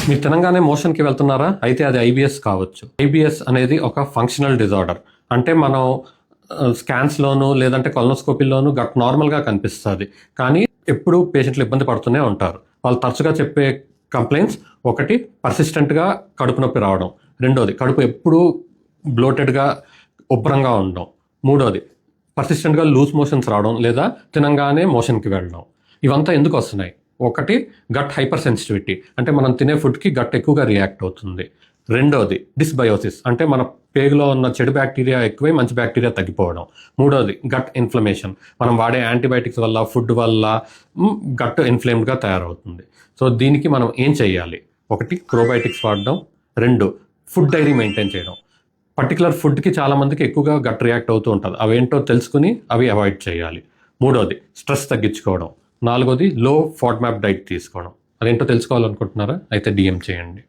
మీరు తినంగానే మోషన్కి వెళ్తున్నారా? అయితే అది ఐబిఎస్ కావచ్చు. ఐబిఎస్ అనేది ఒక ఫంక్షనల్ డిజార్డర్. అంటే మనం స్కాన్స్లోను లేదంటే కొలనోస్కోపీలోను గట్ నార్మల్గా కనిపిస్తుంది, కానీ ఎప్పుడు పేషెంట్లు ఇబ్బంది పడుతూనే ఉంటారు. వాళ్ళు తరచుగా చెప్పే కంప్లైంట్స్, ఒకటి పర్సిస్టెంట్గా కడుపు నొప్పి రావడం, రెండోది కడుపు ఎప్పుడూ బ్లోటెడ్గా ఉబ్బరంగా ఉండడం, మూడోది పర్సిస్టెంట్గా లూజ్ మోషన్స్ రావడం లేదా తినంగానే మోషన్కి వెళ్ళడం. ఇవంతా ఎందుకు వస్తున్నాయి? ఒకటి గట్ హైపర్ సెన్సిటివిటీ, అంటే మనం తినే ఫుడ్కి గట్ ఎక్కువగా రియాక్ట్ అవుతుంది. రెండోది డిస్బయోసిస్, అంటే మన పేగులో ఉన్న చెడు బ్యాక్టీరియా ఎక్కువై మంచి బ్యాక్టీరియా తగ్గిపోవడం. మూడోది గట్ ఇన్ఫ్లమేషన్, మనం వాడే యాంటీబయాటిక్స్ వల్ల ఫుడ్ వల్ల గట్ ఇన్ఫ్లేమ్డ్గా తయారవుతుంది. సో దీనికి మనం ఏం చేయాలి? ఒకటి ప్రోబయోటిక్స్ వాడడం, రెండు ఫుడ్ డైరీ మెయింటైన్ చేయడం. పర్టికులర్ ఫుడ్కి చాలామందికి ఎక్కువగా గట్ రియాక్ట్ అవుతూ ఉంటుంది, అవేంటో తెలుసుకుని అవి అవాయిడ్ చేయాలి. మూడోది స్ట్రెస్ తగ్గించుకోవడం. నాలుగోది లో ఫాడ్మాప్ డైట్ తీసుకోవడం. అదేంటో తెలుసుకోవాలనుకుంటున్నారా? అయితే డిఎం చేయండి.